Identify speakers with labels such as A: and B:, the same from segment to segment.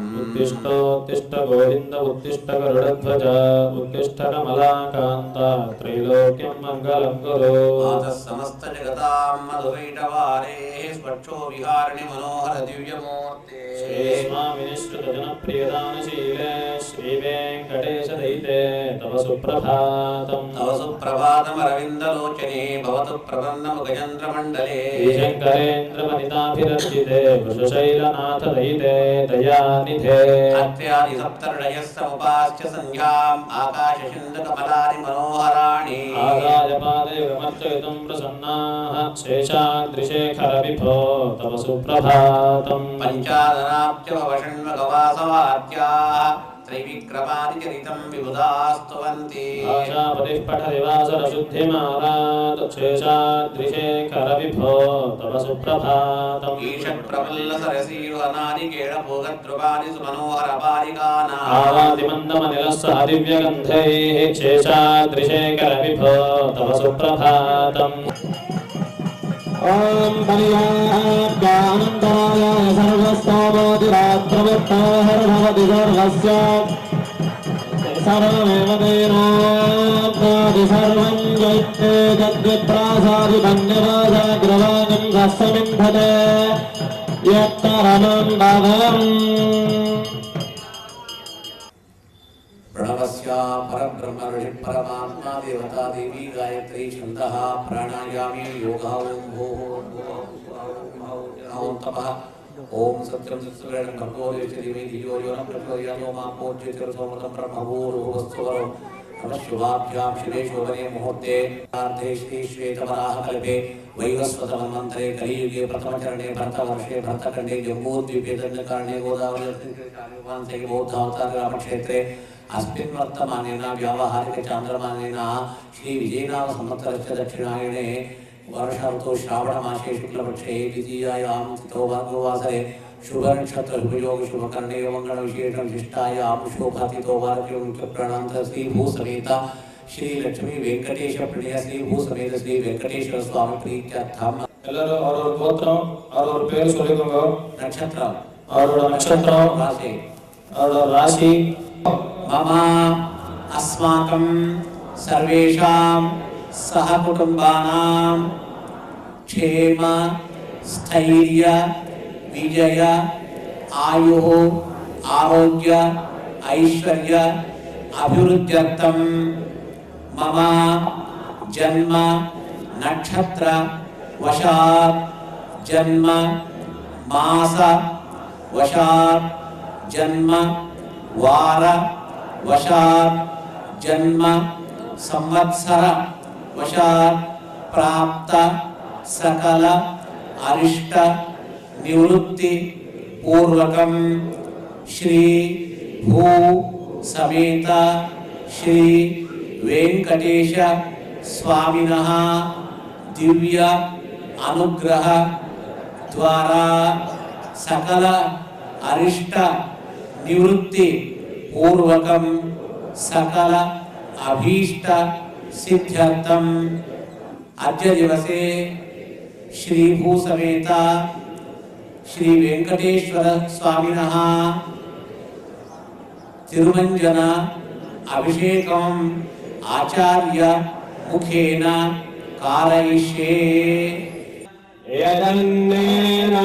A: उत्तिष्ठ गोविंद उत्तिष्ठ गरुड़ध्वज उत्तिष्ठ कमलाकांता त्रैलोक्यं मंगलं कुरु।
B: समस्त जगतां मधुरैटवारे स्वच्छो विहारिणि मनोहर दिव्यमूर्ते
A: श्री स्वामिनिश्चित जनप्रियदानशीले श्री वेंकटेश दयिते तव सुप्रभातम्
B: अरविन्दलोचने भवतु प्रबन्धमुखचन्द्रमण्डले
A: श्रीशङ्करेन्द्र वनिताभिरर्चिते वृषशैलनाथ दयिते दयानिधे
B: अत्र्यादि सप्तर्षयः समुपास्य संध्याम् आकाशसिन्धुकमलानि मनोहराणि
A: आदाय पादयुगमर्चयितुं प्रसन्नाः शेषाद्रिशेखरविभो तव सुप्रभातम्
B: पञ्चादनाब्जवषण्मघवासवाद्याः त्रैविक्रमादिचरितं विबुधास्तुवन्ति
A: आशापतिः पठदिवासरशुद्धिमारात् शेषाद्रिशेखरविभो तव सुप्रभातम्
B: ईषत्प्रफुल्लसरसीरुहनादिकेळभोगद्रुपाणि सुमनोहरबालिकानाम्
A: आवादिमन्दमनिलस्य दिव्यगन्धैः शेषाद्रिशेखरविभो तव सुप्रभातम्
C: ओम बलियानंदाय सर्वस्तोमोदिरात्रवत्ताहर भवति सर्वस्य सर्वमेव तेनाप्नोति सर्वं जयते जद्विप्रासादिपन्यवासाग्रवाणं रसमिन्धते यत्तरमं भवम्
B: प्रणवस्य परब्रह्म ऋषि परमात्मा देवता देवी गायत्री छन्दः प्राणायामे योगः ओम भूः ओम तपः ओम सत्यं सत्सुरेण कर्तोर्यचरिमे धियो यो न प्रचोदयातो मा पूज्यतिरसोमतं ब्रह्मभूरुवस्वरो नमः शुभाभ्यां शिवे शोभने मुहूर्ते प्रार्थे श्री श्वेतवराहकल्पे वैवस्वतमन्वन्तरे कलियुगे प्रथमचरणे भरतवर्षे भरतखण्डे जम्बूद्वीपे दण्डकारणे गोदावरी बौद्धावतारग्रामक्षेत्रे अस्मिन् वर्तमानेन व्यावहारिक चान्द्रमानेन श्री विजयनाम संवत्सरस्य दक्षिणायने वर्षऋतौ श्रावणमासे शुक्लपक्षे द्वितीयायां तिथौ भार्गववासरे शुभनक्षत्र शुभयोग शुभकर्णे मंगलविशेष विशिष्टायां शोभातिथौ वारयोगप्राणान्तर श्री भूसमेत श्री लक्ष्मी वेंकटेश प्रणय श्री भूसमेत श्री वेंकटेश्वर स्वामी प्रीत्यर्थम
A: ಎಲ್ಲರೂ ಅವರವರ ಗೋತ್ರ ಅವರವರ పేరు சொல்லிக்கோங்க
B: नक्षत्र
A: ಅವರ ನಕ್ಷತ್ರ
B: राशि
A: ಅವರ ರಾಶಿ
B: मम अस्माकं सर्वेषां सहकुटुम्बानां क्षेम स्थैर्य विजय आयुः आरोग्य ऐश्वर्य अभिवृद्ध्यर्थं मम जन्म नक्षत्र वशात् जन्म मास वशात् जन्म वार वशात् जन्म संवत्सर वशात् प्राप्त सकल अरिष्ट निवृत्ति पूर्वकं श्री भू समेत श्री वेंकटेश स्वामिनः दिव्य अनुग्रह द्वारा सकल अरिष्ट निवृत्ति पूर्वकं सकल अभीष्ट सिद्ध्यर्थम अद्य दिवसे श्री भू समेत श्री वेंकटेश्वर स्वामिनः तिरुमंजन अभिषेकम् आचार्य मुखेन कारयिष्ये
C: यदन्नेन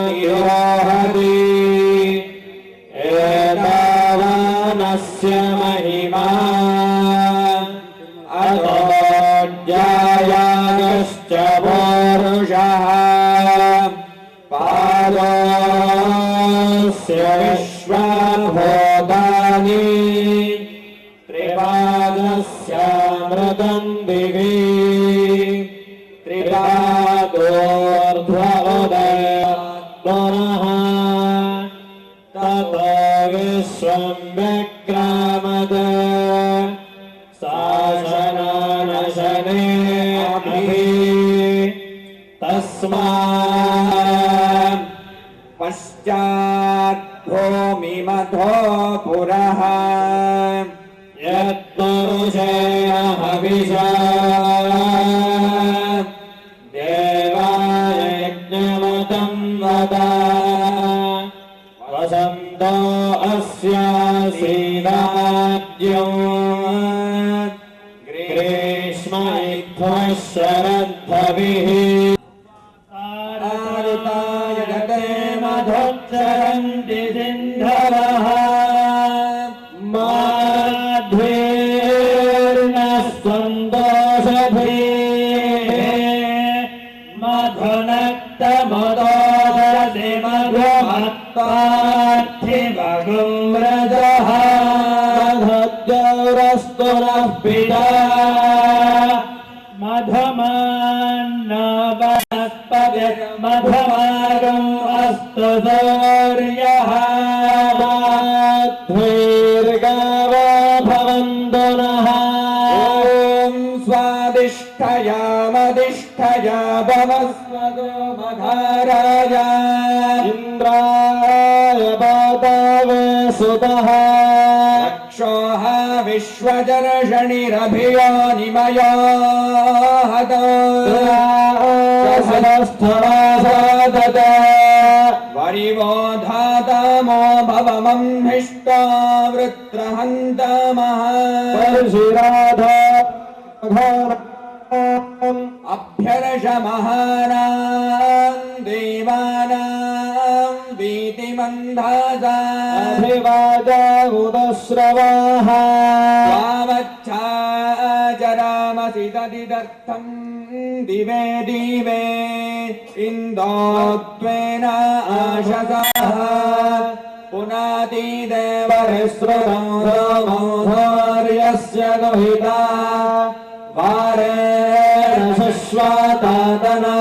C: निरोहति एतावानस्य महिमा अतो ज्ञायाश्च पौरुषः पादोऽस्य विश्वभूतानि त्रिपादस्यामृतं दिवि त्रिपादोर्ध्वोदय पुनः ततो विश्वं व्यक्रामद शासनानशनेऽपि तस्मात् पश्चात् भूमिमथो पुरः यत्पुरुषेण हविषा देवाय यज्ञमतं वदा वसन्तो अस्यासीदाद्यो ग्रीष्म इत्थः शरद्धविः जगते मधुच्चरन्ति सिन्धवः माध्वेर्नस्त्वन्दोषभिः मधुनक्तमदोदति मधुमत्पार्थिवगुं रजः मधुद्यौरस्तु नः पिता मधुमागम् अस्तु सूर्यः माध्वीर्गावो भवन्तु नः ॐ स्वादिष्ठयामधिष्ठया भवस्वतो मघाराय इन्द्राय पादवे सुतः रक्षोः विश्वजर्षणिरभियो निमयो हतोस्थवासादत वरिवो धातमो भवमंहिष्टा वृत्रहन्तमः परशिराधा अभ्यर्ष महानां देवानां वीतिमन्धासाभिवाजा उदश्रवाः वावच्छाचरामसि तदिदर्थं दिवे दिवे इन्दोत्वेन आशसः पुनातिदेवरिश्रुतं रोमौर्यस्य दुहिता वारेण शश्वातातना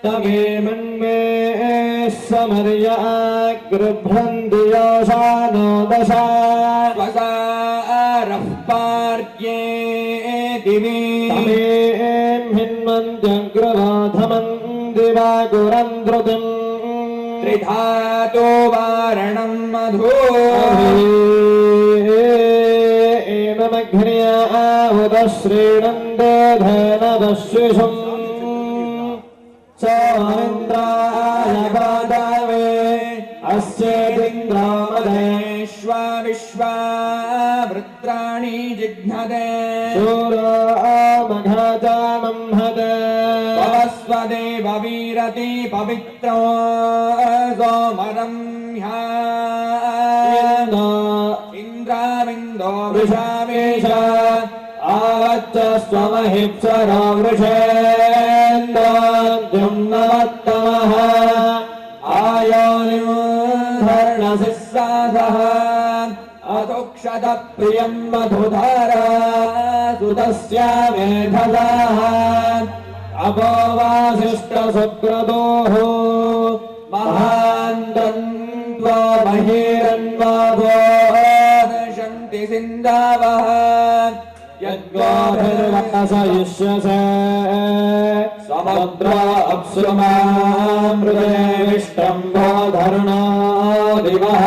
C: तमेमन्मे समर्या गृभ्रन्ति योषानो दशा वसारः पार्ये दिवि तमेहिन्वन्त्यग्रवाधमन् दिवाकुरन्ध्रुतिम् त्रिधातो वारणं मधु एनमघ्न्या उदश्रीणन्दे धनवश्विषुम् सोमिन्द्राय पादवे अस्येदिन्द्रामधेष्वा विश्वा वृत्राणि जिघ्नदे शूरो मघाजामंहदे पवस्वदेव वीरति पवित्रो सोमरं इन्द्राविन्दो वृषावेश आवच्च स्वमहिप्सरो वृषेन्दोद्युम्नवत्तमः आयोनिर्धर्णसिस्साधः अतुक्षतप्रियं मधुधारा सुतस्य मेधसाः अपोवासिष्ठसुक्रतोः महान्तन्त्वा महीरन्वाभो दशन्ति सिन्धावः यद्गोभिर्वसयिष्यसे समुद्र अप्सुमामृतेष्टम्भो धर्णो दिवः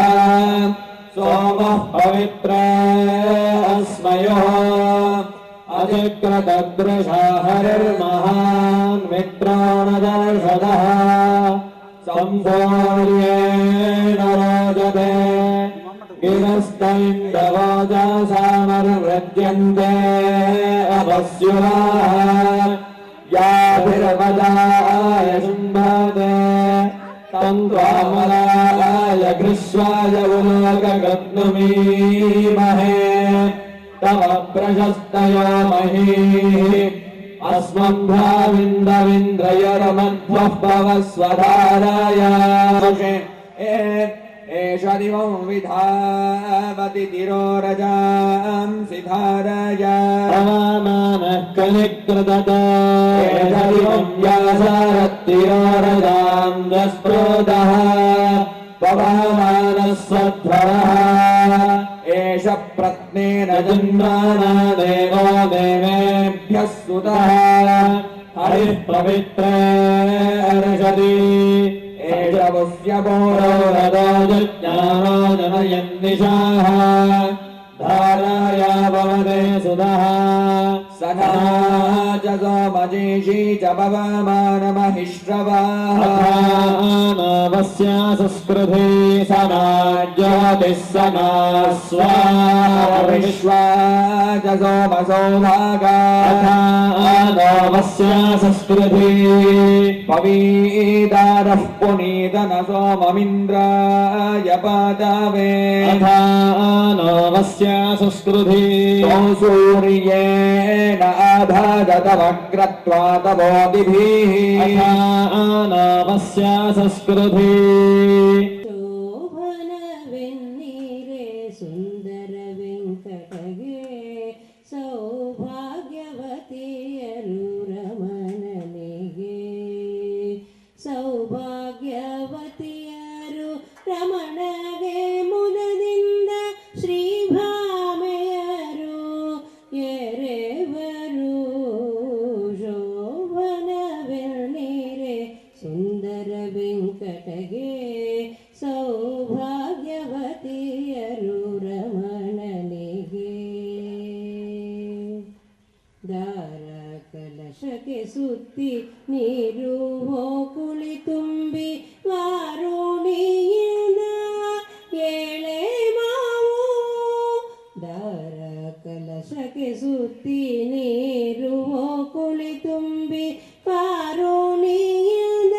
C: सोमः पवित्र अस्मयोः अधिकृतदृशा हरिर्महान् मित्रोणदर्शदः सम्भोर्येण रोचते गिरस्तैन्दवोजासामर्वृज्यन्ते अपस्युराः याभिर्वदाय शुम्भते तं त्वामलाय घृष्वाय उलोकगत्नुमीमहे तव प्रशस्तयो महीः अस्मभ्याविन्दविन्द्रयोर्मध्वः पवस्वधाराय एष दिवं विधावति तिरोरजांसि धारय
A: पवमानः कनिकृदत
C: एष दिवं व्यासारत्तिरोरजांगस्प्रोदः पवमानः सध्वरः एष प्रत्नेन जन्माना देवो देवेभ्यः सुतः हरिः पवित्रे अर्षति एष पुष्यपूरो रथो ज्ञानो जनयन्निशाः धाराया भवते सुतः सखा च सोमजीषी च पवमानमहिश्रवाः
A: नवस्या संस्कृति समाज्योतिः समा स्वाहा
C: विश्वा च सोमसौभागा
A: नवस्या संस्कृति
C: पवीदारः पुनीतन सोममिन्द्राय पादावे
A: नवस्या संस्कृति
C: सूर्येण आभागतमग्रत्वा तवोदिभिः
A: नवस्या संस्कृति
D: ಶೋಭನವೆನ್ನೀರೆ ಸುಂದರ ವೆಂಕಟಗೆ ಸೌಭಾಗ್ಯವತಿಯರು ರಮಣನಿಗೆ ಸೌಭಾಗ್ಯವತಿಯರು ರಮಣಗೆ ಮುದದಿಂದ ಶ್ರೀಭಾಮೆಯರು ಎರೆವರು ಶೋಭನವೆನ್ನೀರೆ ಸುಂದರ ವೆಂಕಟಗೆ ಸೌಭಾಗ್ಯವತಿಯರು ರಮಣನಿಗೆ ದಾರ ಕಲಶಕ್ಕೆ ಸುತ್ತಿ ನೀರು ಕುಳಿ ತುಂಬಿ ವಾರುಣಿಯಿಂದ ಏಳೆ ಮಾವು ದಾರ ಕಲಶಕ್ಕೆ ಸುತ್ತಿ ನೀರು ಕುಳಿ ತುಂಬಿ ವಾರುಣಿಯಿಂದ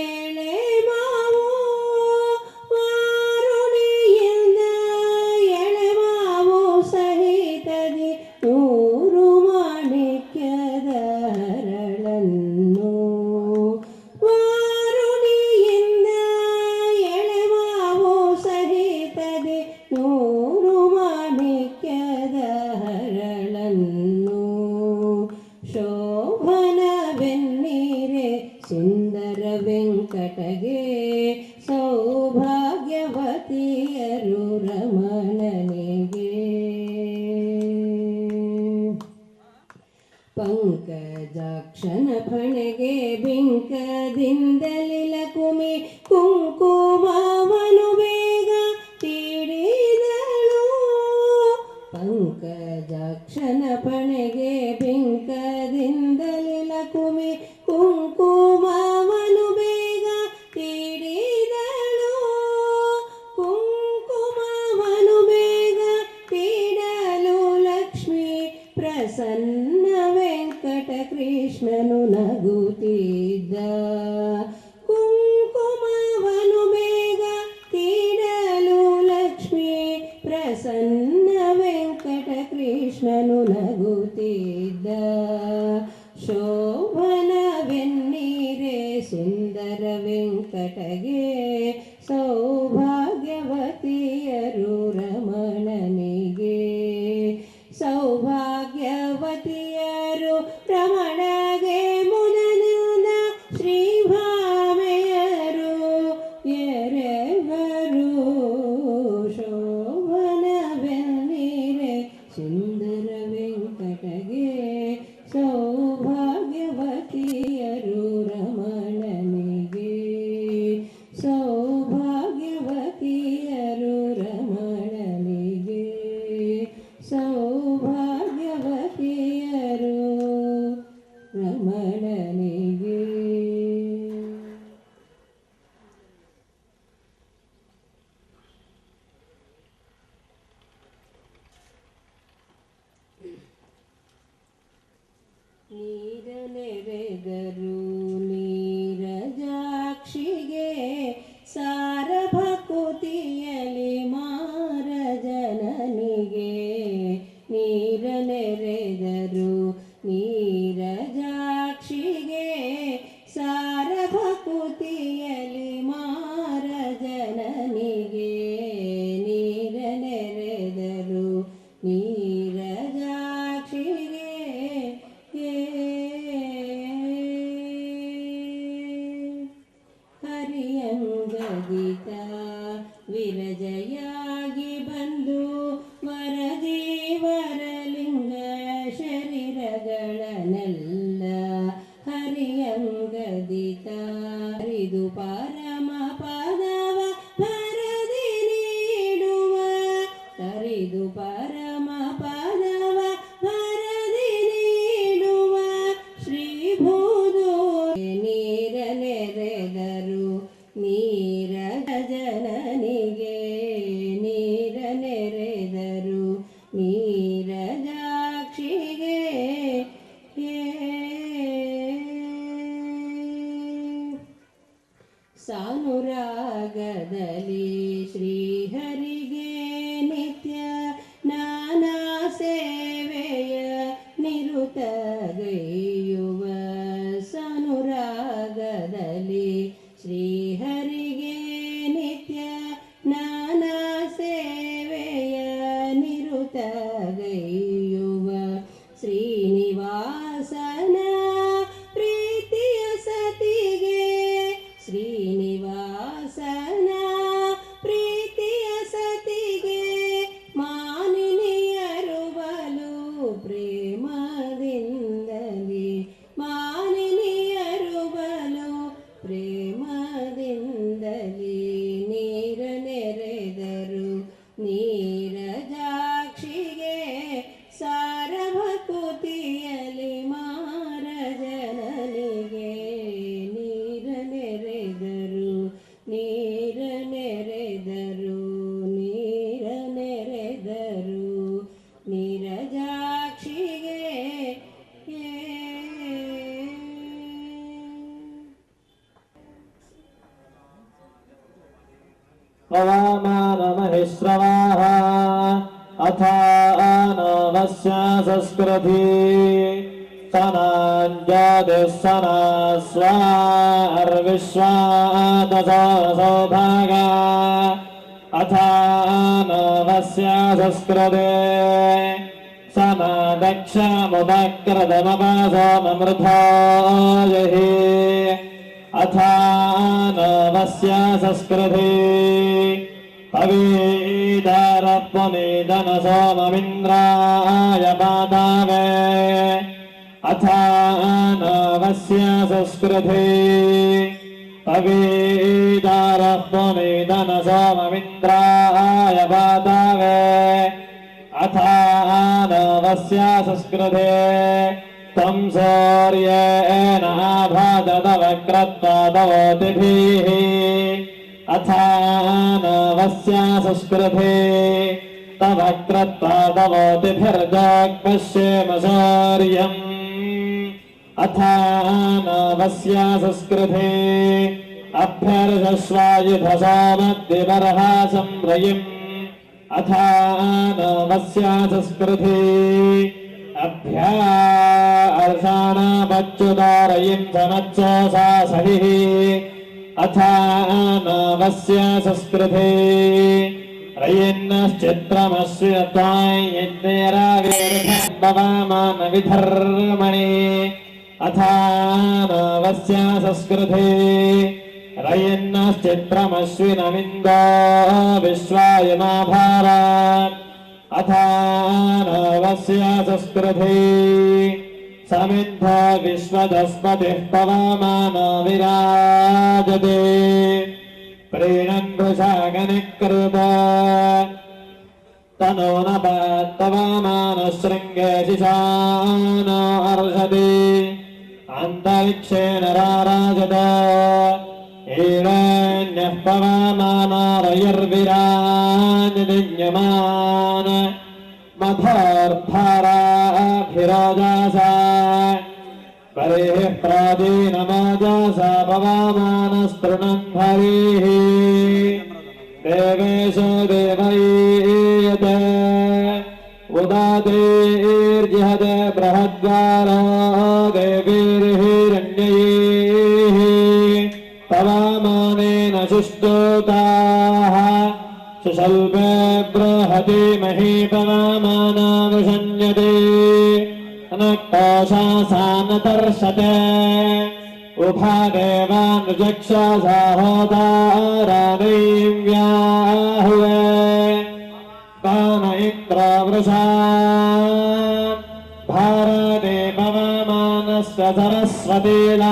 D: ಏಳೆ ಮಾವು ವಾರುಣಿಯಿಂದ ಎಳೆ ಮಾವು ಸಹಿತದಿ ನೂರು ಮಾಣಿಕ್ಯದ ಹರಳನ್ನು ವಾರುಣಿಯಿಂದ ಎಳೆ ಮಾವು ಸಹಿತದಿ ನೂರು ಮಾಣಿಕ್ಯದ ಹರಳನ್ನು ಶೋಭನವೆನ್ನೀರೆ ಸುಂದರ ವೆಂಕಟಗೆ ಸೌಭಾಗ್ಯವತಿಯರು ರಮಣನಿಗೆ ಪಂಕಜಾಕ್ಷನ ಫಣೆಗೆ ಬಿಂಕದಿಂದಲಿಲ ಕುಮಿ ಕುಂಕುಮವನು ಬೇಗ ತೀಡಿದಳು ಪಂಕಜಾಕ್ಷನ ಫಣೆಗೆ ಬಿಂಕದಿಂದಲಿಲ ಕುಮಿ ಕುಂಕುಮವನು ಬೇಗ ತೀಡಿದಳು ಕುಂಕುಮವನು ಬೇಗ ತೀಡಲು ಲಕ್ಷ್ಮೀ ಪ್ರಸನ್ನ ವೆಂಕಟ ಕೃಷ್ಣನು ನಗುತ್ತಿದ್ದ ಕುಂಕುಮವನು ಬೇಗ ತೀಡಲು ಲಕ್ಷ್ಮೀ ಪ್ರಸನ್ನ ವೆಂಕಟ ಕೃಷ್ಣನು ನಗುತ್ತಿದ್ದ ಶೋಭನವೆನ್ನೀರೆ ಸುಂದರ ವೆಂಕಟಗೆ ಸೌಭಾಗ್ಯವತಿಯರು ರಮಣನಿಗೆ ಸೌಭಾಗ್ಯವತಿಯರು ರಮಣಗೆ ಮುದನಿಂದ ಶ್ರೀಭಾಮೆಯರು ಎರೆವರು ಶೋಭನವೆನ್ನೀರೆ ಸುಂದರ ವೆಂಕಟಗೆ ಸೌಭಾಗ್ಯವತಿಯರು ರಮಣನಿಗೆ ಸೌಭಾಗ್ಯವತಿಯರು ರಮಣನಿಗೆ ಸೌಭಾಗ್ಯವತಿಯರು ರಮಣನಿಗೆ ನೀರನೆರೆದರು ನೀರಜಾಕ್ಷಿಗೆ ಜನನಿಗೆ ನೀರ ನೆರೆದರು ನೀರಜಾಕ್ಷಿಗೆ ಸಾನುರಾಗದಲ್ಲಿ ಶ್ರೀಹರಿಗೆ ನಿತ್ಯ ನಾನಾ ಸೇವೆಯ ನಿರುತಗೈಯುವ ಸಾನುರಾಗದಲ್ಲಿ ಶ್ರೀಹರಿಗೆ ನಿತ್ಯ ನಾನಾ ಸೇವೆಯ ನಿರುತಗೈಯುವ ಶ್ರೀನಿವಾಸನ ಪ್ರೀತಿಯ ಸತಿಗೆ ಶ್ರೀನಿವಾಸನ ಪ್ರೀತಿಯ ಸತಿಗೆ ಮಾನಿನಿಯರು ಬಲು ಪ್ರೇಮದಿಂದಲಿ ಮಾನಿನಿಯರು ಬಲು ಪ್ರೇಮದಿಂದಲಿ ನೀರ ನೆರೆದರು ನೀರಜಾಕ್ಷಿಗೆ ಸಾರಭಕುತಿಯಲಿ ಮಾರಜನನಿಗೆ ನೀರ ನೆರೆದರು ನೀರ ನೆರೆದರು ನೀರ ನೆರೆದರು ನೀರಜಾಕ್ಷಿಗೆ
A: पवामानमहिश्रवाः अथानवस्या संस्कृति सनाञ्जातिस्सना स्वार्विश्वादसौभागा अथानवस्या संस्कृते समादक्षमुदक्रदमपासोममृथायहि अथानवस्या संस्कृति पवीदरत्वमेदनसोममिन्द्राय पादावे अथानवस्या संस्कृति पवीदरत्वमेदनसोममिन्द्राय पादावे अथानवस्या संस्कृते तं सूर्येण आभादवक्रत्वादवोतिभिः अथानवस्या संस्कृते तवक्रत्वादवोतिभिर्जोक्पश्येम सूर्यम् अथानवस्या संस्कृते अभ्यर्षस्वायुधसोमद्विबर्हासं रयिम् अथानवस्या संस्कृते अभ्यार्षाणापच्युतारयिं समत्सोसा सहिः अथानवस्या संस्कृते रयिन्नश्चित्रमश्रियत्वायज्ञेराविर्भवामानविधर्मणि अथानवस्या संस्कृते रयिन्नश्चित्रमश्विनमिन्दो विश्वायमाभारात् अथानवस्या संस्कृते समिद्ध विश्वदस्पतिः पवमानो विराजते प्रीणन् वृषागनिकृत तनो न पवमानशृङ्गे शिशानो अर्षति अन्तरिक्षेण राराजत ईडन्यः पवमानो रयुर्विराजदिज्ञमान् मधोर्धाराभिराजासा परिः प्रादीनमाजासा पवमानस्तृणन् हरिः देवेशो देवैयते उदातेर्जिहते बृहद्वारो देवीर्हिरण्यैः पवमानेन सुष्टुताः सुशल्पे बृहति मही पवमानावृषण्यते अनक्तोषासानतर्षते उभा देवानुजक्षसा होतारादैव्याहुवे पान इन्द्रवृषा भारते पवमानस्य सरस्वतीलामहे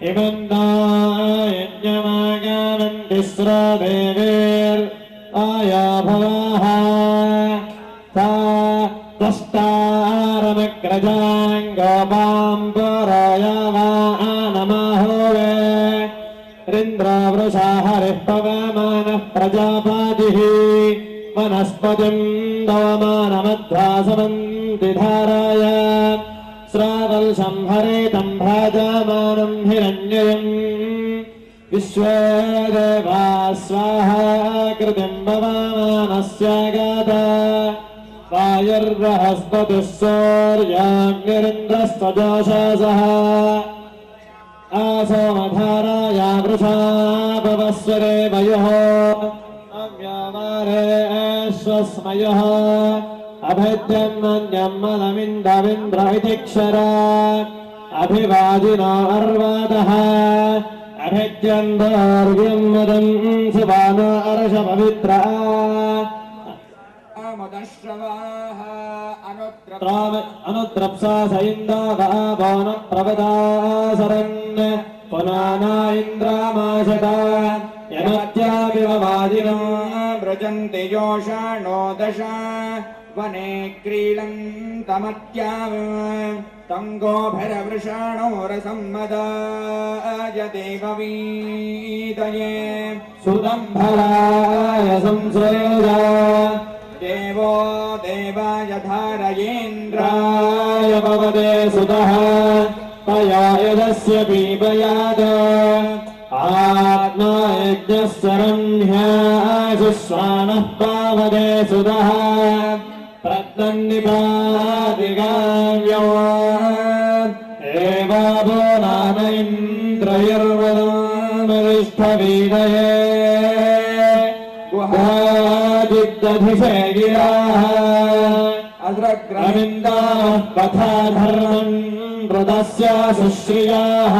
A: इमन्दा यज्ञमागानन्ति स्रदेवेर्आया भवाः सा दष्टारमग्रजाङ्गोपां पुरायवानमहोवे इन्द्रावृषा हरिः पवमानः प्रजापातिः वनस्पतिं दवमानमध्वासमन्ति धाराय श्रावल्शं हरेतं भाजामानं हिरण्ययम् विश्वे देवा स्वाहा कृतिं पवमानस्यागाता वायुर्बृहस्पतिः सूर्याग्निरिन्द्रस्त्वजोषसः आसोमधाराया वृषा पवस्वरे वयोः अव्यामारेश्वस्मयोः अभिद्यन्मन्यं मलमिन्दविन्द्र इति क्षरा अभिवाजिनो अर्वादः अभिद्यन्दोर्व्यं मदं शिवानो अर्षपवित्रा अनुद्रप्सा सैन्दावान प्रवदासरन् पुनाना इन्द्रामाशता यमत्याविववादिनो
C: व्रजन्ति योषाणो दशा वने क्रीडन्तमत्याव तङ्गोभरवृषाणो रसम्मदाय देववीतये
A: सुदम्भराय संश्रेया
C: देवो देवाय धारयेन्द्राय
A: राय भवते सुतः तया यदस्य पीपयाद आत्मा यज्ञस्य रम्याशुश्वानः पावते सुतः प्रत्नन्निपादिकाव्यो एवाभो नाम इन्द्रयर्वदमरिष्ठवीदये गुहादिग्दधिषे गिराः अग्रग्रविन्दाः पथा धर्मन् हृदस्य सुश्रियाः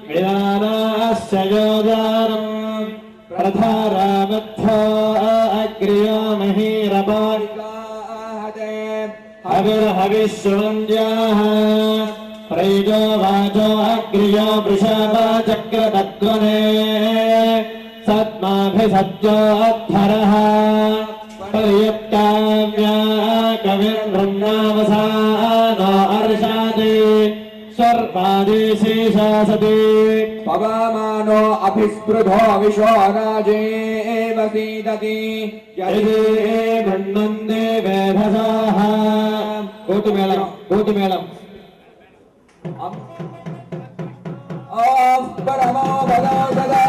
A: विधानास्य योजानम् प्रधारामध्यो अग्र्यो महीरपादिकाहते हविर्हविश्रुवन्द्याः प्रैजो वाचो अग्र्यो वृषभचक्रतद्वने सद्माभिसज्जो अद्धरः पर्यप्ताव्या कविर्वृन्नावसानो अर्षादि सर्वादिशेषासति
C: पवमानो अभिस्पृधो विशो राजेव सीदति
A: यदि गृह्णन्ते वेधसाः कूतुमेळम्
C: परमो भगो सदा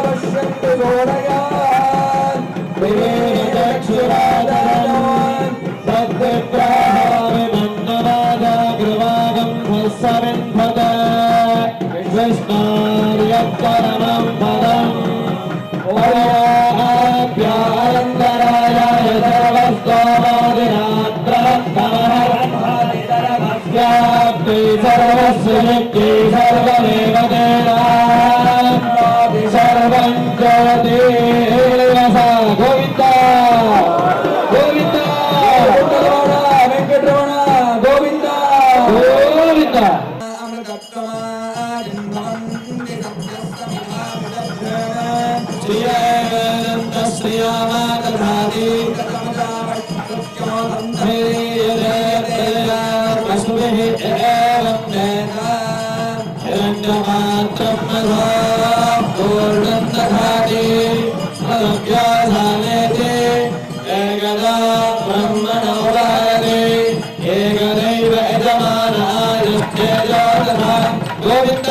C: पश्यन्तु घोरयान्
A: विवेकचक्षुरादरन् तद्विप्राहाविमन्नवादाग्रवागं हस्सविन्धत विष्णार्यपरमं पदम् ओयाभ्यालङ्कराय सर्वस्तोमादिरात्रमहर्वादितरमस्याप्ति सर्वस्य नित्ये सर्वमेव तेना सर्वं ज्योतिर्वसा गोविन्द गोविन्द
C: वेङ्कटरमण गोविन्द
A: गोविन्द श्रियामादधाति कस्मिः एवं वेदा हिरण्यमात्रं मधा पूर्णं दधाति अव्याधानेति एकदा ब्रह्मणो वायते एकदैव यजमानायुष्येजो दधा गोविन्द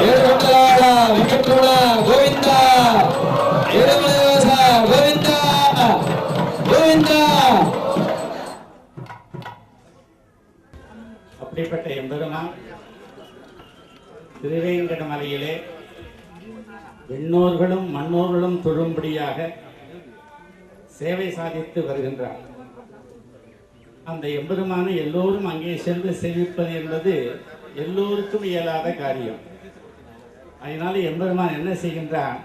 A: ఏడుకొండలాడ వెంకటరమణ గోవింద ఏడుమలవాస గోవింద గోవింద.
E: அப்படிப்பட்ட எம்பெருமான் திருவேங்கடமலையிலே விண்ணோர்களும் மண்ணோர்களும் தொழும்படியாக சேவை சாதித்து வருகின்றார். அந்த எம்பெருமானை எல்லோரும் அங்கே சென்று சேவிப்பது என்பது எல்லோருக்கும் இயலாத காரியம். அதனால எம்பெருமான் என்ன செய்கின்றார்,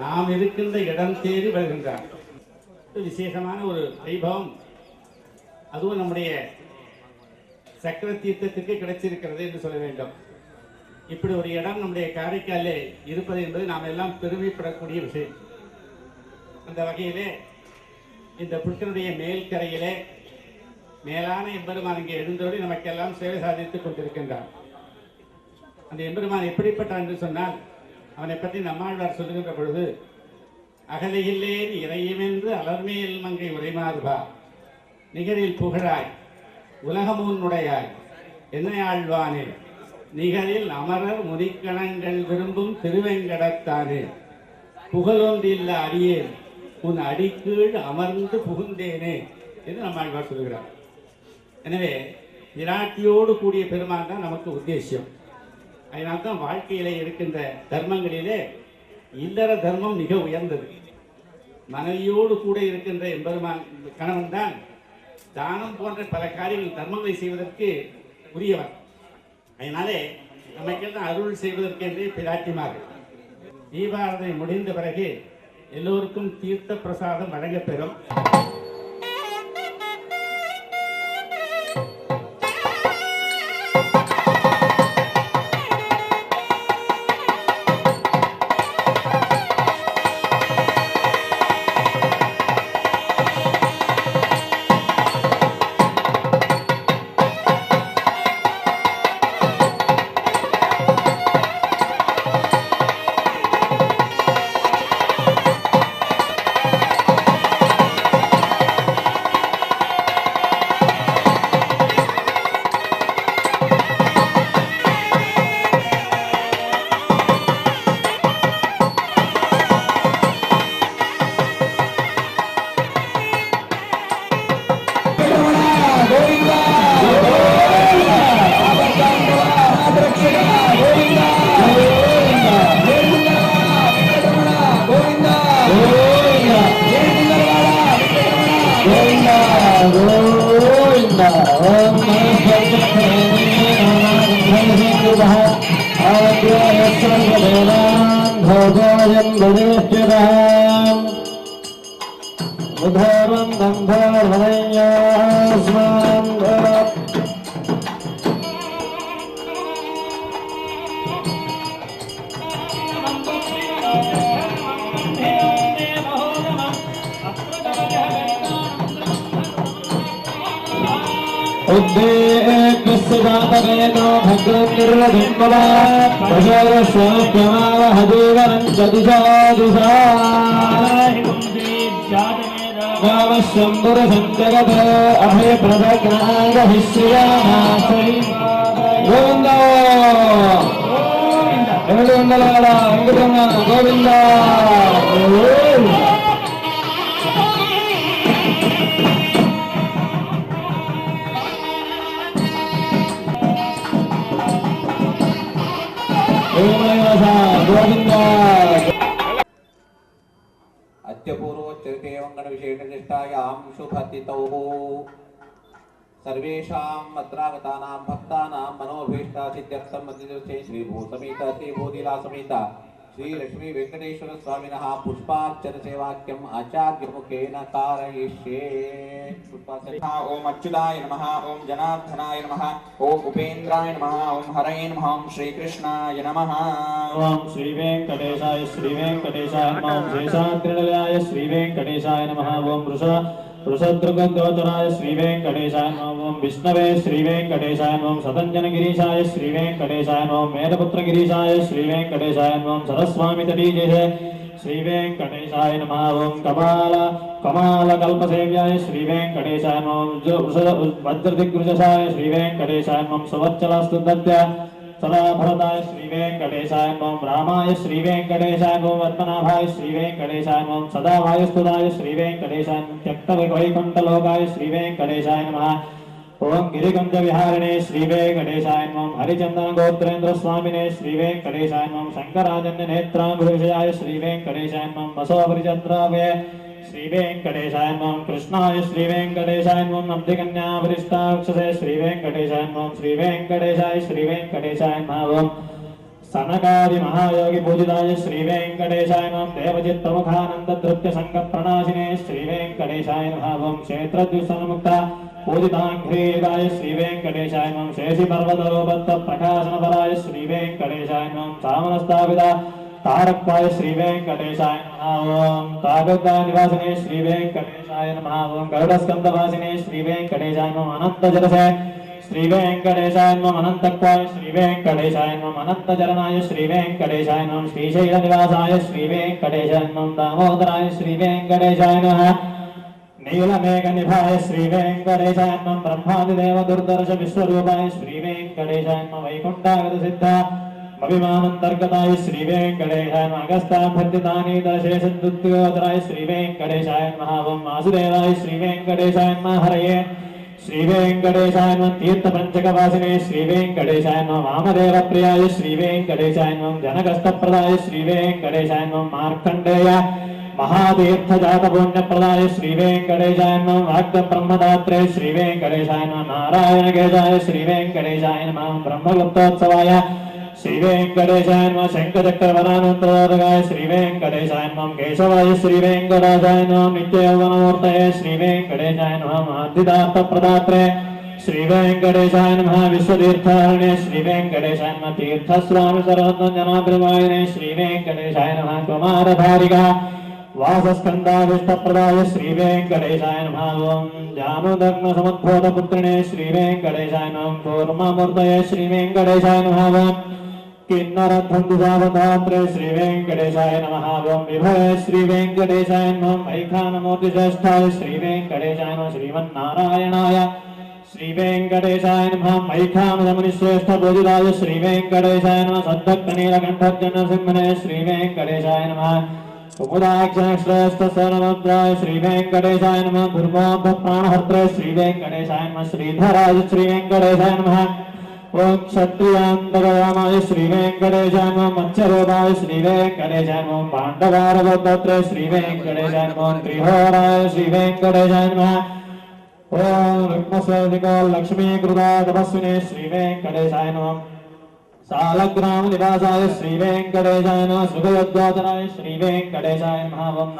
E: நாம் இருக்கின்ற இடம் தேடி வருகின்றார். விசேஷமான ஒரு வைபவம், அதுவும் நம்முடைய சக்கர தீர்த்தத்துக்கு கிடைச்சிருக்கிறது என்று சொல்ல வேண்டும். இப்படி ஒரு இடம் நம்முடைய காரைக்காலே இருப்பது என்பது நாம் எல்லாம் பெருமைப்படக்கூடிய விஷயம். அந்த வகையிலே இந்த புட்கனுடைய மேல்கரையிலே மேலான எம்பெருமான் இங்கே எழுந்தோடு நமக்கெல்லாம் சேவை சாதித்துக் கொண்டிருக்கின்றார். அந்த எம்பெருமான் எப்படிப்பட்டான் என்று சொன்னால் அவனை பற்றி நம்மாழ்வார் சொல்லுகின்ற பொழுது அகலையில்லேன் இறையுமென்று அலர்மேல் மங்கை உரைமாறுவா நிகரில் புகழாய் உலகமுன்னுடையாய் என்னை ஆழ்வானே நிகரில் அமரர் முதிக்கணங்கள் விரும்பும் திருவெங்கடத்தானே புகழொன்றில்ல அடியேன் உன் அடிக்கீழ் அமர்ந்து புகுந்தேனே என்று நம்மாழ்வார் சொல்கிறார். எனவே விராட்டியோடு கூடிய பெருமான் தான் நமக்கு உத்தேசியம். அதனால்தான் வாழ்க்கையிலே இருக்கின்ற தர்மங்களிலே இல்லற தர்மம் மிக உயர்ந்தது. மனைவியோடு கூட இருக்கின்ற எம்பெருமான் கணவன் தான் தானம் போன்ற பல காரியங்கள் தர்மங்களை செய்வதற்கு உரியவன். அதனாலே நமக்கெல்லாம் அருள் செய்வதற்கென்றே பிராட்டிமார். தீபாராதனை முடிந்த பிறகு எல்லோருக்கும் தீர்த்த பிரசாதம் வழங்கப்பெறும்.
B: अत्यपूर्वोच्चरितेवङ्गणविशेषनिष्ठायां शुभतितौ सर्वेषां अत्रागतानां भक्तानां मनोभीष्टासिद्ध्यर्थं मन्दिरस्थे श्रीभूसमेत श्रीभूदिलासमेत श्रीलक्ष्मी वेंकटेश्वर स्वामिनः पुष्पार्चन सेवाक्यम् आचार्यमुखेन कारयिष्ये.
C: ओम अच्युताय नमः, ओम जनार्दनाय नमः, ओम उपेन्द्राय नमः, ओम हरये नमः, ओम श्रीकृष्णाय नमः.
F: ओम श्री वेंकटेशाय नमः, ओम शेषाद्रिनिलयाय श्री वेंकटेशाय नमः, ओम वृषद्रुगोचराय श्री वेंकटेशाय नमः, ओम विष्णवे श्री वेंकटेशाय नमः, ओम सतञ्जनगिरीशाय श्री वेंकटेशाय नमः, ओम मेधपुत्रगिरीशाय श्री वेंकटेशाय नमः, ओम सरस्वामी तटीजय श्री वेंकटेशाय नमः, ओम कमालकल्पसेव्याय श्री वेंकटेशाय नमः, ओम वज्रदिग्गुजसाय श्री वेंकटेशाय नमः, ओम सुवत्सलास्तुत्य सदा भरताय श्री वेंकटेशाय नमः, रामाय श्री वेंकटेशाय नमः, पद्मनाभाय श्री वेंकटेशाय नमः, सदा वायुस्तुताय श्री वेंकटेशाय नमः, त्यक्तवैकुण्ठलोकाय श्री वेंकटेशाय नमः, ओम गिरिकुंज विहारिणे श्री वेंकटेशाय नमः, हरिचंदन गोत्रेंद्र स्वामिने श्री वेंकटेशाय नमः, शंकराजन्य नेत्रांबुविषयाय श्री वेंकटेशाय नमः, मसोपरिचन्द्रावये श्री वेंकटेशाय नमः, कृष्णाय श्री वेंकटेशाय नमः, नंदिकन्या वरिष्ठाक्षसे श्री वेंकटेशाय नमः, श्री वेंकटेशाय नमः, ओम सनकादि महायोगी पूजिताय श्री वेंकटेशाय नमः, देवजित् प्रमुखानंद नृत्य संघ प्रणाशिने श्री वेंकटेशाय नमः, ओम क्षेत्रद्युसन्मुक्ता पूजितांघ्रीगाय श्री वेंकटेशाय नमः, शेषि पर्वतरोपत्त प्रकाशनपराय श्री वेंकटेशाय नमः, सामनस्तापिता तारक्वाय श्री वेंकटेशाय नमः, ओम तागदा निवासिने श्री वेंकटेशाय नमः, ओम गरुडस्कंदवासिने श्री वेंकटेशाय नमः, अनंत जलसे श्री वेंकटेशाय नमः अनंतक्वाय श्री वेंकटेशाय नमः अनंतचरणाय श्री वेंकटेशाय नमः श्रीशैलनिवासाय श्री वेंकटेशाय नमः दामोदराय श्री वेंकटेशाय नमः नीलमेघनिभाय श्री वेंकटेशाय नमः ब्रह्मादिदेव दुर्दर्श विश्वरूपाय श्री वेंकटेशाय नमः वैकुंठागत सिद्ध अभिमानंतर्गताय श्री वेंकटेशाय नमः अगस्ताभ्यर्थितानि दशेषदुत्योदराय श्री वेंकटेशाय नमः ओम वासुदेवाय श्री वेंकटेशाय नमः हरये श्री वेंकटेशाय नमः तीर्थपंचकवासिने श्री वेंकटेशाय नमः वामदेव प्रियाय श्री वेंकटेशाय नमः जनकष्टप्रदाय श्री वेंकटेशाय नमः मार्कंडेय महातीर्थ जात पुण्य प्रदाय श्री वेंकटेशाय नमः वाक्य ब्रह्मदात्रे श्री वेंकटेशाय नमः नारायण गेजाय श्री वेंकटेशाय नमः ब्रह्मगुप्तोत्सवाय श्री वेंकटेशाय नमः शंखचक्रवरानंतरोदगाय श्री वेंकटेशाय नमः केशवाय श्री वेंकटेशाय नमः नित्ययौवनमूर्तये श्री वेंकटेशाय नमः मार्धिदार्थ प्रदात्रे श्री वेंकटेशाय नमः विश्वतीर्थारण्ये श्री वेंकटेशाय नमः तीर्थस्वामी सर्वोत्तम जनाभिमानिने श्री वेंकटेशाय नमः कुमारधारिका वासस्कंदाभिष्टप्रदाय श्री वेंकटेशाय नमः ओम जानुदग्न समुद्भूत पुत्रिणे श्री वेंकटेशाय नमः कूर्ममूर्तये श्री वेंकटेशाय नमः ओम किन्नरध्वंसुधावधात्रे श्री वेंकटेशाय नमः ओम विभवे श्री वेंकटेशाय नमः मैखानमूर्तिश्रेष्ठाय श्री वेंकटेशाय नमः श्रीमन्नारायणाय श्री वेंकटेशाय नमः मैखानमुनिश्रेष्ठ बोधिदाय श्री वेंकटेशाय नमः सद्भक्तनीलकंठर्जन सिंहने श्री वेंकटेशाय नमः कुमुदाक्षश्रेष्ठ सर्वमुद्राय श्री वेंकटेशाय नमः दुर्गोध प्राणहर्त्रे श्री वेंकटेशाय नमः श्रीधराय श्री वेंकटेशाय नमः ओम क्षत्रियान्तरामाय श्री वेंकटेशाय नमः मत्स्यरूपाय श्री वेंकटेशाय नमः पांडवारगोत्रे श्री वेंकटेशाय नमः त्रिहोराय श्री वेंकटेशाय नमः ओम रुक्मस्वधिको लक्ष्मीकृता तपस्विने श्री वेंकटेशाय नमः सालग्राम निवासाय श्री वेंकटेशाय नमः सुखयोद्योतराय श्री वेंकटेशाय नमः ओम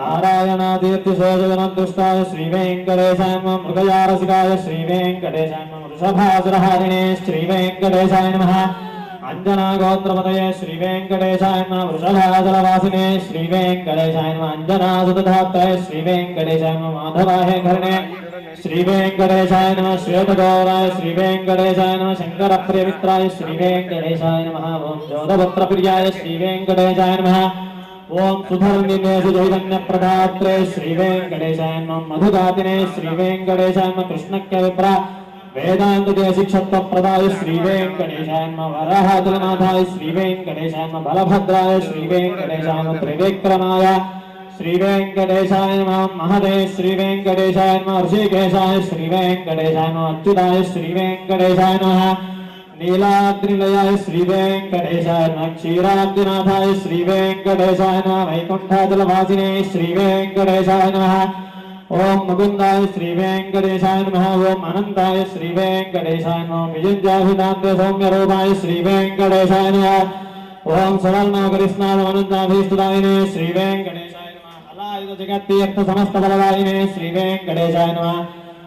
F: नारायणातीर्थशोषजनदुष्टाय श्री वेंकटेशाय नमः मृगयारसिकाय श्री वेंकटेशाय नमः वृषभासुरहारिणे श्री वेंकटेशाय नमः अंजना गोत्रपतये श्री वेंकटेशाय नमः वृषभाचलवासिने श्री वेंकटेशाय नमः अंजनासुतधात्रये श्री वेंकटेशाय नमः माधवाहे घरणे श्री वेंकटेशाय नमः श्वेतगौराय श्री वेंकटेशाय नमः शंकरप्रियमित्राय श्री वेंकटेशाय नमः ओम जोधपुत्रप्रियाय श्री वेंकटेशाय नमः ओम सुधर्मिनेषु चैतन्यप्रदात्रे श्री वेंकटेशाय नमः मधुगातिने श्री वेंकटेशाय नमः कृष्णज्ञविप्रा वेदान्तदेशिक्षत्वप्रदाय श्री वेंकटेशाय नमः वराहजगन्नाथाय श्री वेंकटेशाय नमः बलभद्राय श्री वेंकटेशाय नमः त्रिविक्रमाय श्री वेंकटेशाय नमः महदे श्री वेंकटेशाय नमः ऋषिकेशाय श्री वेंकटेशाय नमः अच्युताय श्री वेंकटेशाय नमः नीलाद्रिलयाय श्री वेंकटेशाय नमः क्षीराब्दिनाथाय श्री वेंकटेशाय नमः वैकुंठाचलवासिने श्री वेंकटेशाय नमः ओम मुकुंदाय श्री वेंकटेशाय नमः ओम अनंताय श्री वेंकटेशाय नमः विजित्याभिदान्ते सौम्यरूपाय श्री वेंकटेशाय नमः ओम सवर्णोकरिष्णादमनन्ताभीष्टदायिने श्री वेंकटेशाय जगत्तीर्थ समस्त बलवाहिने श्री वेंकटेशाय नमः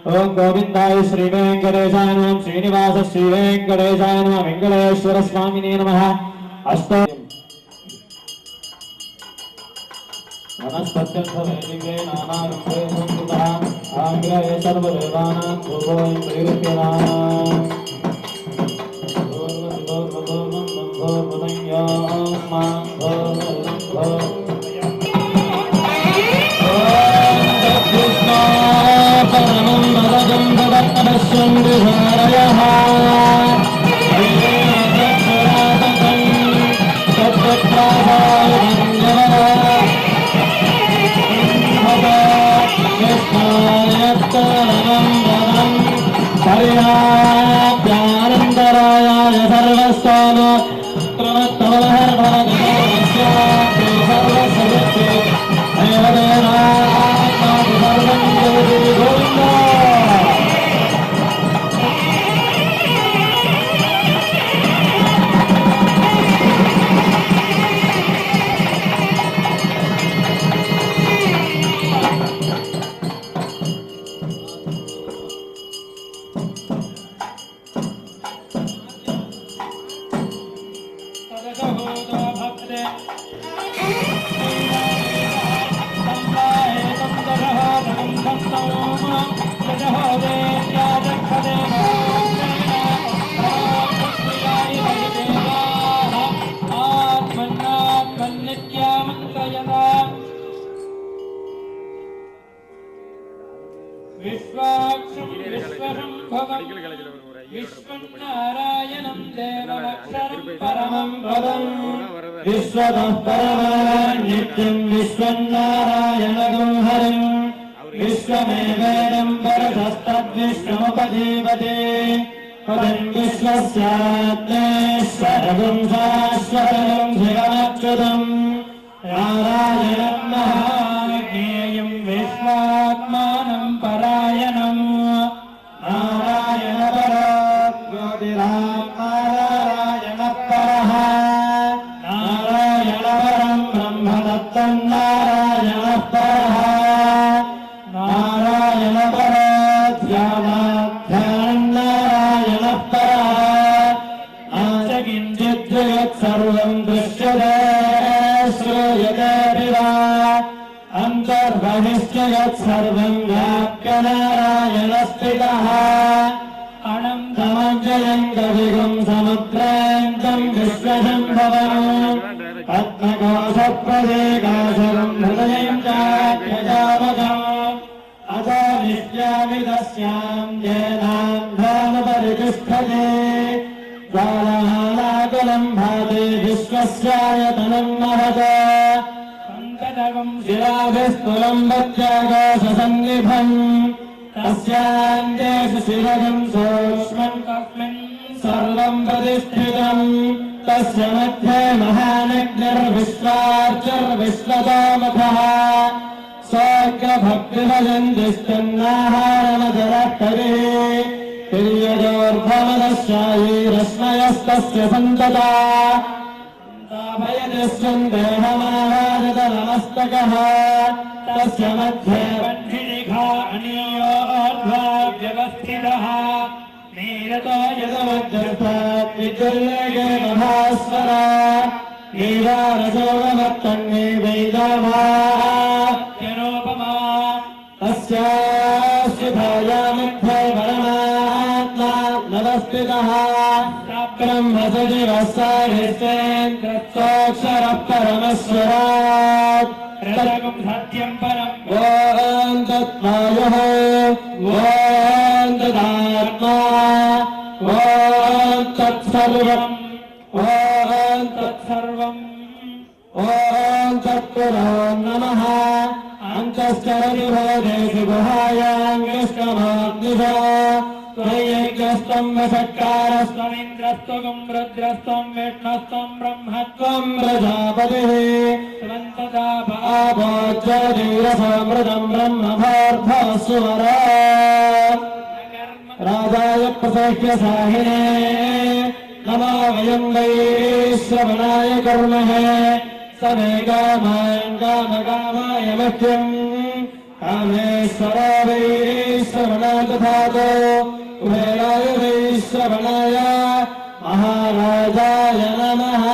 F: ओम गोविंदाय श्री वेंकटेशाय नमः श्रीनिवास श्री वेंकटेशाय नमः वेंकटेश्वर स्वामिने नमः अष्ट वनस्पत्यर्थवैदिके नानारूपे संस्कृतः आग्रहे सर्वदेवानां भूभोयं प्रयुज्यताम्
A: परमं भगवं भगवत्पश्यं विहारयः वैदेहदक्षरातकं तत्त्वप्रासाय कृष्णायत्तरं वदं पर्याप्यानन्दरायाय सर्वस्वान त्रवत्तवहर्भवगतस्य सर्वसदस्य देवदेवा విశ్వనారాయణం దేవమక్షరం పరమం పదం
F: విశ్వతః పరమాన్ నిత్యం విశ్వన్నారాయణగం హరిం విశ్వమేవేదం పరతస్తద్విశ్వముపజీవతే పదం విశ్వస్యాత్మేశ్వరగం శాశ్వతం శివమచ్యుతం నారాయణం మహాజ్ఞేయం విశ్వాత్మానం పరాయణం నారాయణ నారాయణ పరః నారాయణ పరం బ్రహ్మదత్తం నారాయణ పరః నారాయణ పరధ్యానాధ్యానం నారాయణ పరః ఆచ కించిత్ జగత్ సర్వం దృశ్యతే శ్రూయతే వివా అంతర్బహిశ్చ యత్ సర్వం వ్యాప్య నారాయణ స్థితః అనంతమజయం కవిగుం సముద్రాంతం విశ్వశంభవం పద్మకోశప్రదేకాశరం హృదయం చాఖ్యజామకం అతో నిత్యామిదస్యాం జేనాంధానుపరితిష్ఠతే జ్వాలమాలాకులం భాతి విశ్వస్యాయతనం మహత సంకటకం శిలాభిస్థులం వత్యాకాశసన్నిభం తస్యాందేషు శివగం సూక్ష్మం తస్మిన్ సర్వం ప్రతిష్ఠితం తస్య మధ్యే మహానగ్నిర్విశ్వార్చుర్విశ్వతోముఖః సోగ్రభక్తిభజన్తిష్టన్నాహారమజరక్కవిः తిర్యజోర్ధమదశ్యాయైరశ్మయస్తస్య సంతతా భయతిస్వం దేహమాహారతనమస్తకः తస్య మధ్యే వన్నిఖా అనియోర్ధ్వా వ్యవస్థితः నీరతో యదమధ్యస్థాత్ విద్యుల్లేఖే మహాస్వర నీవారసోగమత్తన్నే వైదామాఖ్యనోపమా తస్యాశ్రుతాయామిత్థై పరమాత్మా నవస్థితः బ్రహ్మసజివः సాహిత్యేంద్రక్షరః పరమేశ్వరాత్ రజకం సత్యం పరం ఓం తత్వాయుః ఓం తదాత్మా ఓం తత్సర్వం ఓం తత్సర్వం ఓం తత్పురో నమః అంతశ్చరతి భోదేషు గుహాయాంగిష్టమాగ్నిషో త్వయ్యజ్ఞస్త్వం వషట్కారస్త్వమింద్రస్త్వగం రుద్రస్త్వం విష్ణుస్త్వం బ్రహ్మత్వం ప్రజాపతిః జ్యోతిరసమృతం బ్రహ్మభోర్భస్సువరా రాజాయ ప్రసహ్య సాహినే నమో వయం వై శ్రవణాయ కుర్మహే సమే కామాన్ కామకామాయ మహ్యం కామేశ్వరా వై శ్రవణాయ దధాతో కుబేరాయ వై శ్రవణాయ మహారాజాయ నమః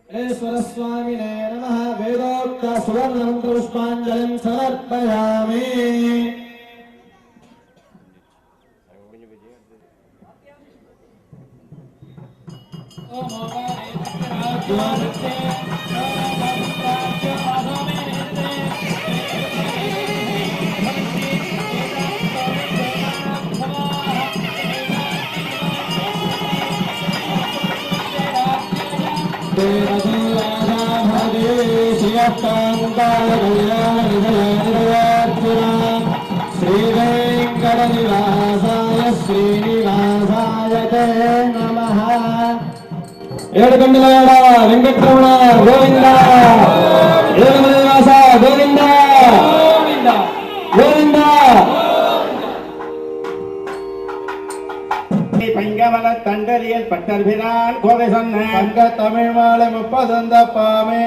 F: ఈశ్వరస్వామినే నమః వేదోక్త సువర్ణమంత్ర పుష్పాంజలిం సమర్పయామి శ్రీవేంకటనివాసాయ శ్రీనివాసాయ తే నమః. ఏడుకొండలవాడ వెంకటరమణ గోవింద, ఏడుమలనివాస గోవింద గోవింద.
E: பங்கமல தண்டரியல் பட்டர்பிரான் கோவை சொன்ன
G: பங்க தமிழ் மாலை 30 பாமே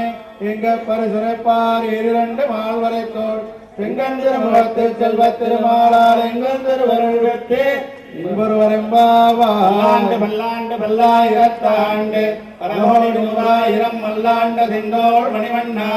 G: எங்க பரிசுரைப்பார் 2 மால்வரைத்தோள் செங்கன் திருமுகத்தில் செல்வ திருமாலால் எங்கள் திருவருள் வெற்றி இன்பொருவரெம்பாவாண்டு பல்லாண்டு பல்லாயிரத்தாண்டு பரகோடி நூறாயிரம் மல்லாண்ட திண்டோள் மணிவண்ணா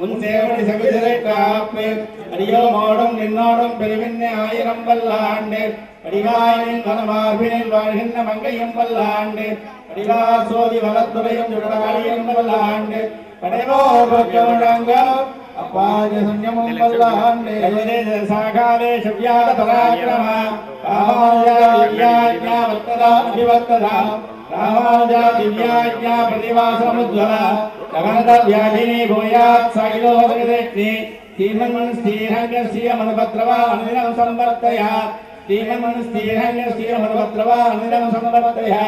G: உன் சேவடி செவிதிரை காப்பு அடியோமோடும் நின்னோடும் பெருவிண்ணே ஆயிரம் பல்லாண்டு அடிகாயின் மனமார்பினில் வாழ்கின்ற மங்கையும் பல்லாண்டு அடிகா சோதி வளத்துறையும் சுடராடியும் பல்லாண்டு படைவோர்வங்கள் அப்பாய சன்யமும் பல்லாண்டு சாகாலே சவ்யாத பராக்கிரம ராமாஜா வர்த்ததா அபிவர்த்ததா ராமாஜா திவ்யாஜ்ஞா பிரதிவாசமுஜ்வல ஜகந்த வியாதினி பூயாத் சாகிலோதகதேக்னி ஸ்ரீமன் ஸ்ரீரங்கஸ்ய மனுபத்ரவா அனிலம் சம்பர்த்தயா ஸ்ரீமன் ஸ்ரீரங்கஸ்ய மனுபத்ரவா அனிலம் சம்பர்த்தயா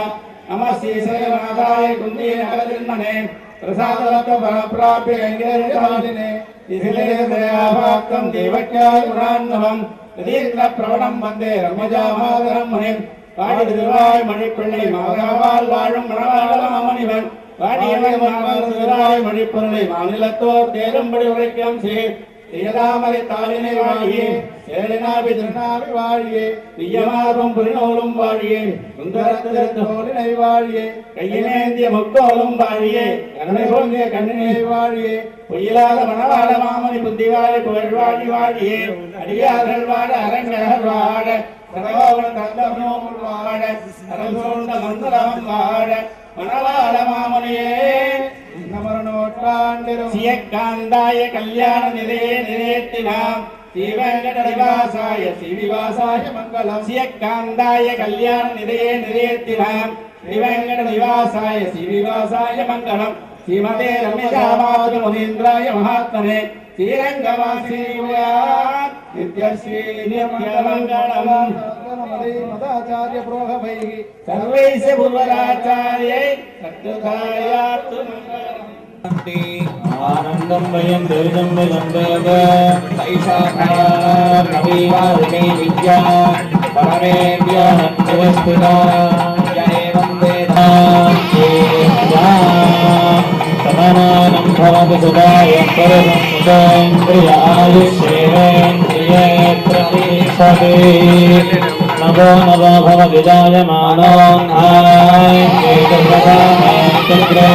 G: நம ஸ்ரீசைலநாதாய குந்தி நகரதின்மனே பிரசாதலத்த பரப்பிராபிய கங்கேரிதாலினே இதிலேதயாபாப்தம் தேவக்யாய் குணான்னவம் யதீந்திர பிரவணம் வந்தே ரமஜாமாதரம் முனிம் பாடி திருவாய் மணிப்பிள்ளை மாதவால் வாழும் மணவாள மாமணிவன் பாடியவன் திருவாய் மணிப்பிள்ளை மாநிலத்தோர் தேரும்படி உரைக்கம் சேர் தேதாமரை தாளினை வாழியே சேலினாவி திருநாவி வாழியே பிரியமார்வம் புரிநூலும் வாழியே சுந்தரத்தினை வாழியே கையினேந்திய முக்கோலும் வாழியே கருணை பொங்கிய கண்ணினை வாழியே பொய்யிலாத மணவாள மாமணி புத்திவாழி புகழ்வாழி வாழியே அடியார்கள் வாழ அரங்கர்கள் வாழ சரகோவன் தந்தம் வாழ அரசோண்ட மந்தரம் வாழ மணவாள மாமணியே சியக்காந்தாய கல்யாண நிலையே நிலையத்தினாம் ஸ்ரீவெங்கடநிவாசாய ஸ்ரீனிவாசாய மங்களம் சியக்காந்தாய கல்யாண நிலையே நிலையத்தினாம் ஸ்ரீவெங்கடநிவாசாய ஸ்ரீனிவாசாய மங்களம் ஸ்ரீமதே ரமேஷாமாது முனீந்திராய மகாத்மனே ஸ்ரீரங்கவாசி நித்யஸ்ரீ நித்யமங்கலம் மதாச்சாரிய புரோகவைः சர்வைஸ்ய பூர்வராச்சார்யை சத்யதாயாத்து
F: ஆனந்தம் வயம் தேஜம் வந்தேவ
C: தைஷாவிமே வித்யா பரமேவ்யா நிவஸ்திதா யேவம் வேதா
F: சமானம் பவது சுதாய பரமசுதேந்திரியாயுஷேவேந்திரியே பிரதிஷ்டதே நவோ நவோ பவதி ஜாயமானோன்ஹாயேதசதாமேந்திரே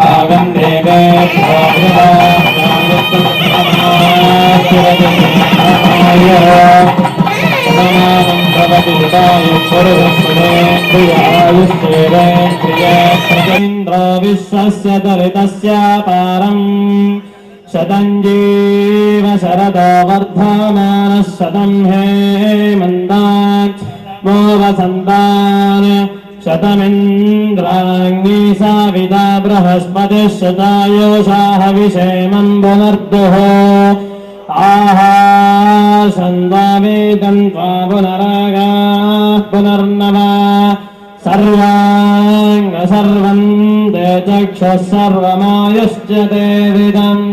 F: ஆகம் தேவேभ्यो சமானம் பவது சுதாய பரமசுதேந்திரியாயுஷேவேந்திரியே பிரதிஷ்டதே विश्वस्य दलितस्य पारम् शतं जीव शरदो वर्धमानः शतं हेमन्तान् वो वसन्तान् शतमिन्द्राग्नी साविता बृहस्पतिः शतायुषाः विषेमं पुनर्दुः आहासन्दावेदं त्वा पुनरागाः पुनर्नवा सर्वं ते चक्षुः सर्वमायुश्च ते विदम्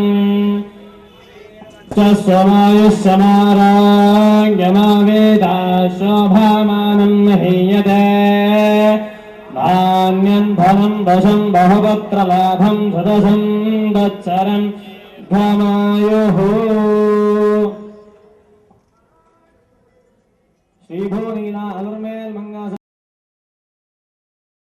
F: स्वमायुष्यमाराज्ञमावेदा शोभामानं महीयते धान्यं धनं दशं बहुपुत्रलाभं सदसं तत्सरं धमायुः श्रीभूनीना